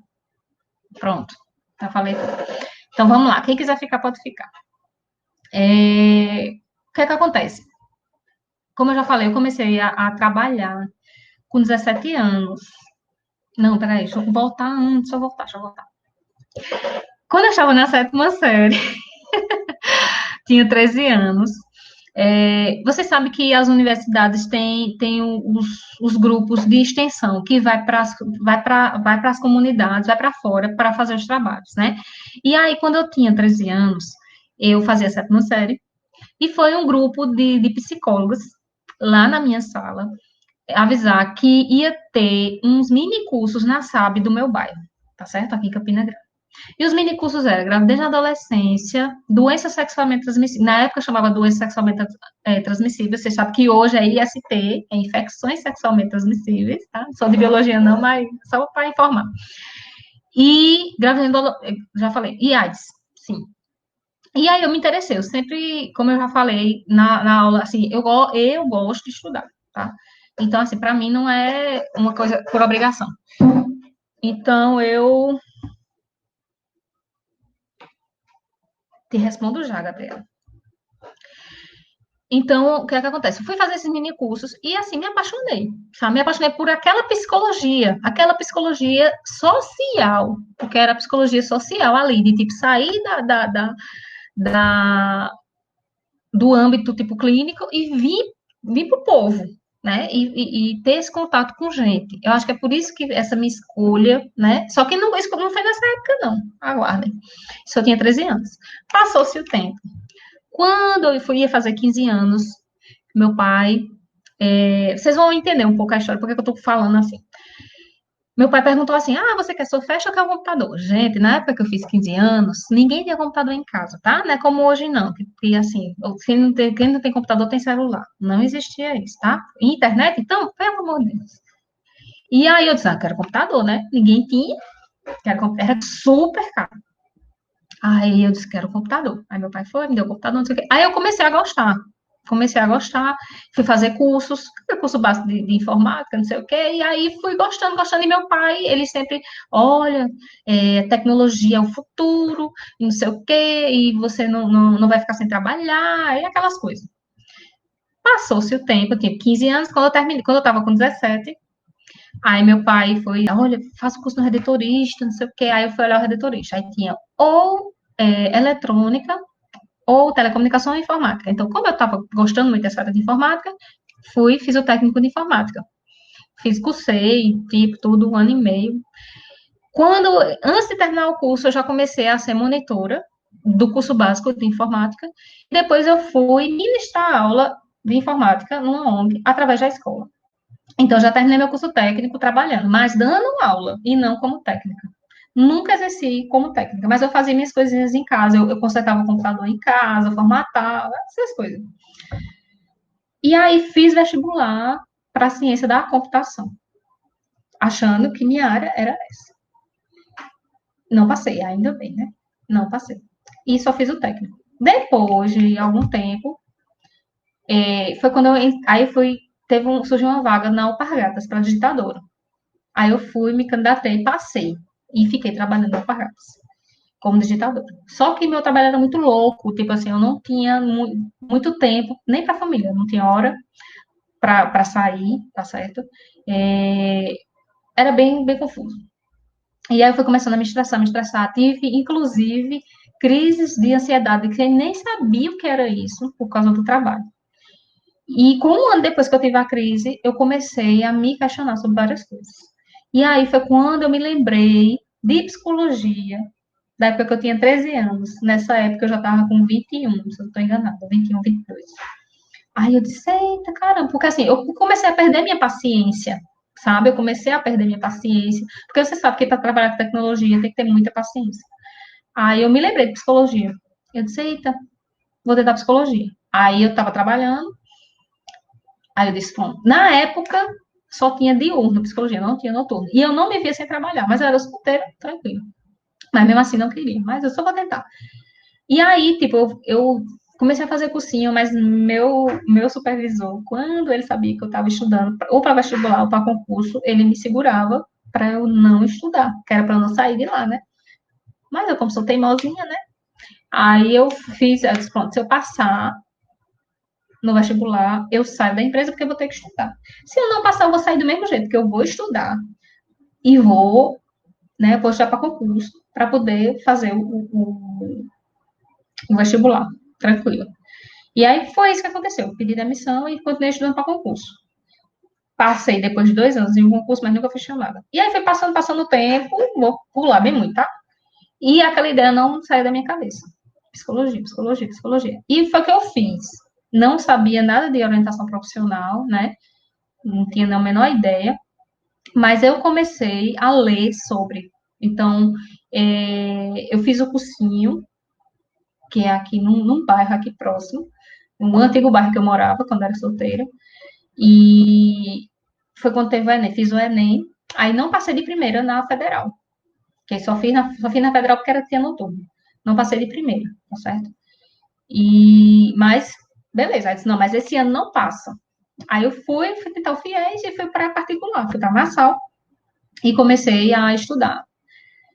A: Pronto, já falei tudo. Então, vamos lá. Quem quiser ficar, pode ficar. O que é que acontece? Como eu já falei, eu comecei a trabalhar com 17 anos. Não, peraí, deixa eu voltar antes, deixa eu voltar. Quando eu estava na sétima série, tinha 13 anos, você sabe que as universidades têm os grupos de extensão que vai para as comunidades, vai para fora para fazer os trabalhos, né? E aí, quando eu tinha 13 anos, eu fazia a sétima série, e foi um grupo de psicólogos lá na minha sala avisar que ia ter uns mini cursos na SAB do meu bairro, tá certo? Aqui em Campina Grande. E os minicursos eram gravidez na adolescência, doença sexualmente transmissível. Na época chamava doença sexualmente transmissível. Você sabe que hoje é IST, é infecções sexualmente transmissíveis, tá? Sou de biologia não, mas só para informar. E gravidez, já falei, e AIDS, sim. E aí eu me interessei, eu sempre, como eu já falei na aula, assim, eu gosto de estudar, tá? Então, assim, para mim não é uma coisa por obrigação. Então, eu te respondo já, Gabriela. Então, o que é que acontece? Eu fui fazer esses mini cursos e, assim, me apaixonei, sabe? Me apaixonei por aquela psicologia social, porque era psicologia social ali, de, tipo, sair da, do âmbito, tipo, clínico e vir para o povo, né? E ter esse contato com gente. Eu acho que é por isso que essa minha escolha, né? Só que isso não foi nessa época, não. Aguardem. Isso eu tinha 13 anos. Passou-se o tempo. Quando eu ia fazer 15 anos, meu pai. Vocês vão entender um pouco a história, porque eu tô falando assim. Meu pai perguntou assim: Ah, você quer Surfast ou quer um computador? Gente, na época que eu fiz 15 anos, ninguém tinha computador em casa, tá? Não é como hoje, não. Que assim, quem não tem computador tem celular. Não existia isso, tá? Internet, então, pelo amor de Deus. E aí eu disse: Ah, quero computador, né? Ninguém tinha, era super caro. Aí eu disse: Quero computador. Aí meu pai foi, me deu o computador, não sei o quê. Aí eu comecei a gostar. Fui fazer curso básico de informática, não sei o quê, e aí fui gostando, e meu pai, ele sempre, olha, tecnologia é o futuro, e não sei o quê, e você não vai ficar sem trabalhar, e aquelas coisas. Passou-se o tempo, eu tinha 15 anos, quando eu estava com 17, aí meu pai foi, olha, faça o curso no redetorista, não sei o quê, aí eu fui olhar o redetorista, aí tinha ou eletrônica, ou telecomunicação ou informática. Então, como eu estava gostando muito dessa área de informática, fiz o técnico de informática. Cursei, tipo, tudo, 1 ano e meio. Antes de terminar o curso, eu já comecei a ser monitora do curso básico de informática. Depois eu fui ministrar aula de informática numa ONG, através da escola. Então, já terminei meu curso técnico trabalhando, mas dando aula, e não como técnica. Nunca exerci como técnica, mas eu fazia minhas coisinhas em casa. Eu consertava o computador em casa, formatava, essas coisas. E aí fiz vestibular para a ciência da computação, achando que minha área era essa. Não passei, ainda bem, né? Não passei. E só fiz o técnico. Depois de algum tempo, foi quando surgiu uma vaga na Alpargatas para digitadora. Aí eu fui, me candidatei, passei e fiquei trabalhando na Alpargatas como digitadora. Só que meu trabalho era muito louco, tipo assim, eu não tinha muito tempo, nem para a família, não tinha hora para sair, tá certo? Era bem confuso. E aí eu fui começando a me estressar. Tive, inclusive, crises de ansiedade, que eu nem sabia o que era isso, por causa do trabalho. E com 1 ano depois que eu tive a crise, eu comecei a me questionar sobre várias coisas. E aí foi quando eu me lembrei de psicologia, da época que eu tinha 13 anos. Nessa época eu já estava com 21, se eu não estou enganada, 21, 22. Aí eu disse, eita, caramba, porque assim, eu comecei a perder minha paciência, sabe? Eu comecei a perder minha paciência, porque você sabe que para trabalhar com tecnologia tem que ter muita paciência. Aí eu me lembrei de psicologia. Eu disse, eita, vou tentar psicologia. Aí eu estava trabalhando, aí eu disse, bom, na época, só tinha diurno, psicologia, não tinha noturno. E eu não me via sem trabalhar, mas eu era solteira, tranquilo. Mas mesmo assim não queria, mas eu só vou tentar. E aí, tipo, eu comecei a fazer cursinho, mas meu supervisor, quando ele sabia que eu estava estudando, ou para vestibular ou para concurso, ele me segurava para eu não estudar, que era para eu não sair de lá, né? Mas eu, como sou teimosinha, né? Aí eu disse, pronto, se eu passar no vestibular, eu saio da empresa porque eu vou ter que estudar. Se eu não passar, eu vou sair do mesmo jeito, porque eu vou estudar e vou, né, vou estudar para concurso, para poder fazer o vestibular, tranquilo. E aí foi isso que aconteceu. Eu pedi demissão e continuei estudando para concurso. Passei depois de 2 anos em um concurso, mas nunca fui chamada. E aí foi passando o tempo, vou pular bem muito, tá? E aquela ideia não saiu da minha cabeça. Psicologia, psicologia, psicologia. E foi o que eu fiz. Não sabia nada de orientação profissional, né? Não tinha a menor ideia. Mas eu comecei a ler sobre. Então, eu fiz o cursinho, que é aqui num bairro aqui próximo, um antigo bairro que eu morava quando era solteira. E foi quando teve o Enem, fiz o Enem, aí não passei de primeira na federal, que só fiz na federal porque tinha noturno. Não passei de primeira, tá certo? Mas, beleza, aí disse, não, mas esse ano não passa. Aí eu fui tentar o FIES e fui para particular, fui para Nassau e comecei a estudar.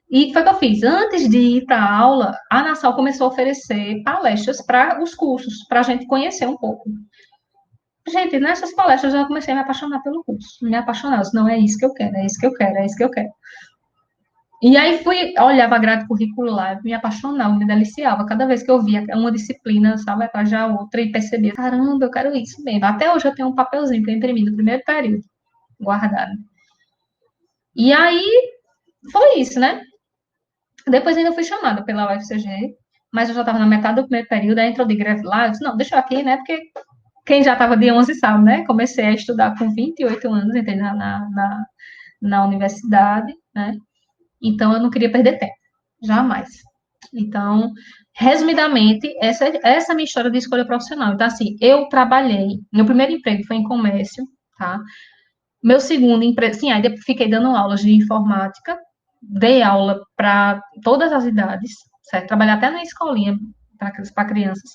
A: E foi o que eu fiz. Antes de ir para a aula, a Nassau começou a oferecer palestras para os cursos, para a gente conhecer um pouco. Gente, nessas palestras eu já comecei a me apaixonar pelo curso. Me apaixonar. Eu disse, não, é isso que eu quero, é isso que eu quero, é isso que eu quero. E aí olhava a grade curricular, me apaixonava, me deliciava. Cada vez que eu via uma disciplina, sabe, atrás da outra, e percebia, caramba, eu quero isso mesmo. Até hoje eu tenho um papelzinho que eu imprimi no primeiro período, guardado. E aí, foi isso, né? Depois ainda fui chamada pela UFCG, mas eu já estava na metade do primeiro período, aí entrou de greve lá, eu disse, não, deixa eu aqui, né, porque quem já estava de 11 sabe, né? Comecei a estudar com 28 anos, entrei na universidade, né? Então eu não queria perder tempo, jamais. Então, resumidamente, essa é a minha história de escolha profissional. Então, assim, eu trabalhei, meu primeiro emprego foi em comércio, tá? Meu segundo emprego, sim, aí depois fiquei dando aulas de informática, dei aula para todas as idades, certo? Trabalhei até na escolinha para crianças.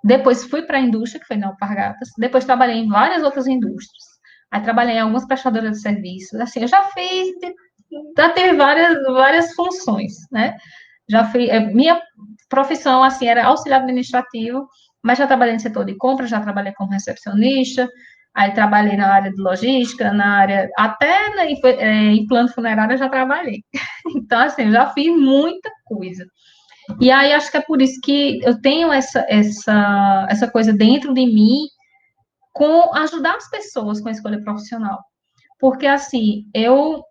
A: Depois fui para a indústria, que foi na Alpargatas. Depois trabalhei em várias outras indústrias. Aí trabalhei em algumas prestadoras de serviços. Assim, eu já teve várias funções, né? Já fui, minha profissão, assim, era auxiliar administrativo, mas já trabalhei no setor de compras, já trabalhei como recepcionista, aí trabalhei na área de logística, até em plano funerário eu já trabalhei. Então, assim, eu já fiz muita coisa. E aí acho que é por isso que eu tenho essa coisa dentro de mim com ajudar as pessoas com a escolha profissional. Porque, assim, eu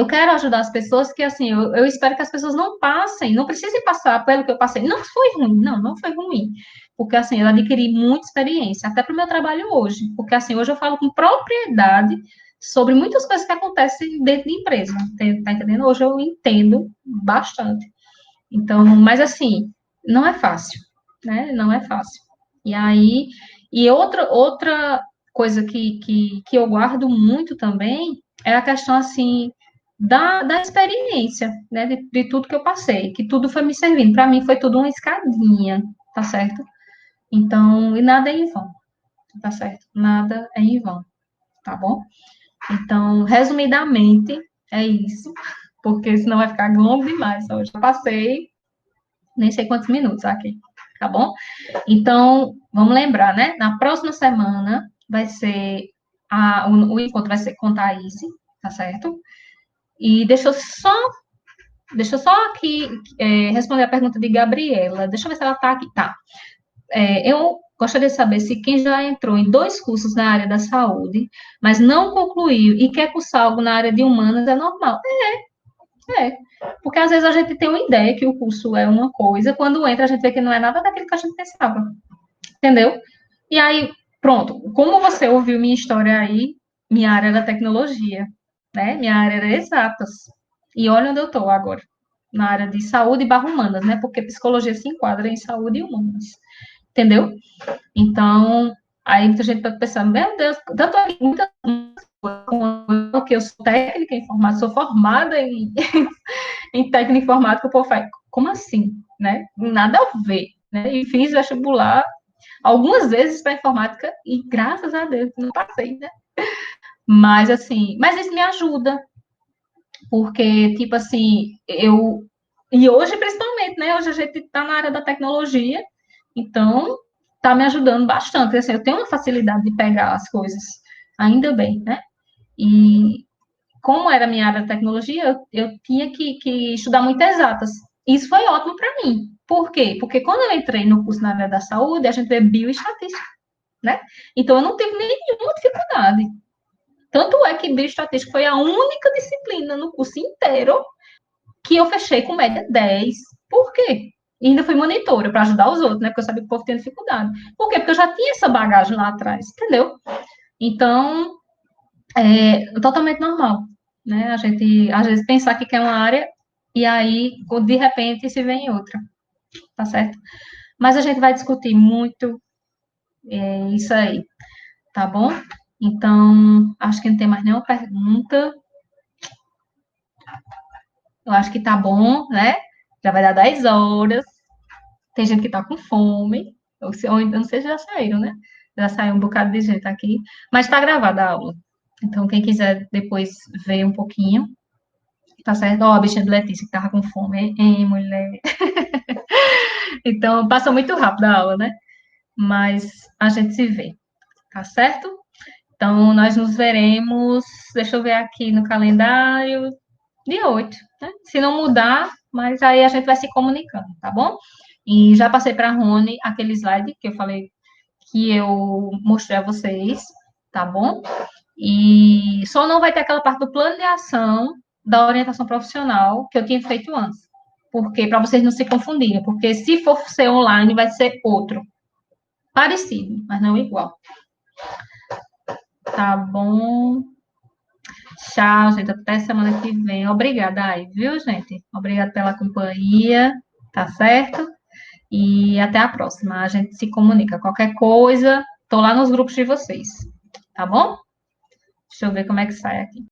A: quero ajudar as pessoas que, assim, eu espero que as pessoas não passem, não precisem passar pelo que eu passei. Não foi ruim, não foi ruim. Porque, assim, eu adquiri muita experiência, até para o meu trabalho hoje. Porque, assim, hoje eu falo com propriedade sobre muitas coisas que acontecem dentro de empresa. Tá entendendo? Hoje eu entendo bastante. Então, mas assim, não é fácil, né? Não é fácil. E aí, outra coisa que eu guardo muito também é a questão, assim, da experiência, né? De tudo que eu passei, que tudo foi me servindo. Para mim foi tudo uma escadinha, tá certo? Então, e nada é em vão, tá certo? Nada é em vão, tá bom? Então, resumidamente, é isso, porque senão vai ficar longo demais. Hoje eu passei nem sei quantos minutos aqui, tá bom? Então, vamos lembrar, né? Na próxima semana vai ser o encontro vai ser com a Thaís, tá certo? E deixa eu só aqui responder a pergunta de Gabriela. Deixa eu ver se ela tá aqui. Tá. Eu gostaria de saber se quem já entrou em 2 cursos na área da saúde, mas não concluiu e quer cursar algo na área de humanas, é normal. É, porque às vezes a gente tem uma ideia que o curso é uma coisa, quando entra a gente vê que não é nada daquilo que a gente pensava, entendeu? E aí, pronto, como você ouviu minha história aí, minha área era tecnologia, né? Minha área era exatas. E olha onde eu estou agora, na área de saúde e humanas, né? Porque psicologia se enquadra em saúde e humanas, entendeu? Então, aí muita gente pode pensar, meu Deus, tanto muita porque eu sou técnica em informática, sou formada em técnica informática, o povo faz, como assim, né? Nada a ver, né? E fiz vestibular algumas vezes para informática e graças a Deus não passei, né? Mas assim, mas isso me ajuda, porque tipo assim, e hoje principalmente, né? Hoje a gente está na área da tecnologia, então está me ajudando bastante. Assim, eu tenho uma facilidade de pegar as coisas, ainda bem, né? E como era a minha área de tecnologia, eu tinha que estudar muito exatas. Isso foi ótimo para mim. Por quê? Porque quando eu entrei no curso na área da saúde, a gente vê bioestatística, né? Então, eu não tive nenhuma dificuldade. Tanto é que bioestatística foi a única disciplina no curso inteiro que eu fechei com média 10. Por quê? E ainda fui monitora para ajudar os outros, né? Porque eu sabia que o povo tinha dificuldade. Por quê? Porque eu já tinha essa bagagem lá atrás, entendeu? Então, totalmente normal, né? A gente, às vezes, pensar que quer uma área e aí, de repente, se vê em outra, tá certo? Mas a gente vai discutir muito isso aí, tá bom? Então, acho que não tem mais nenhuma pergunta. Eu acho que tá bom, né? Já vai dar 10 horas. Tem gente que tá com fome. Ou eu não sei se já saíram, né? Já saiu um bocado de gente aqui. Mas tá gravada a aula. Então, quem quiser depois ver um pouquinho, tá certo? Ó, a bichinha de Letícia que tava com fome, hein, mulher? Então, passa muito rápido a aula, né? Mas a gente se vê, tá certo? Então, nós nos veremos, deixa eu ver aqui no calendário, dia 8, né? Se não mudar, mas aí a gente vai se comunicando, tá bom? E já passei para a Rony aquele slide que eu falei que eu mostrei a vocês, tá bom? E só não vai ter aquela parte do plano de ação da orientação profissional que eu tinha feito antes. Porque, para vocês não se confundirem, porque se for ser online, vai ser outro. Parecido, mas não igual. Tá bom? Tchau, gente. Até semana que vem. Obrigada aí, viu, gente? Obrigada pela companhia, tá certo? E até a próxima. A gente se comunica. Qualquer coisa, tô lá nos grupos de vocês, tá bom? Deixa eu ver como é que sai aqui.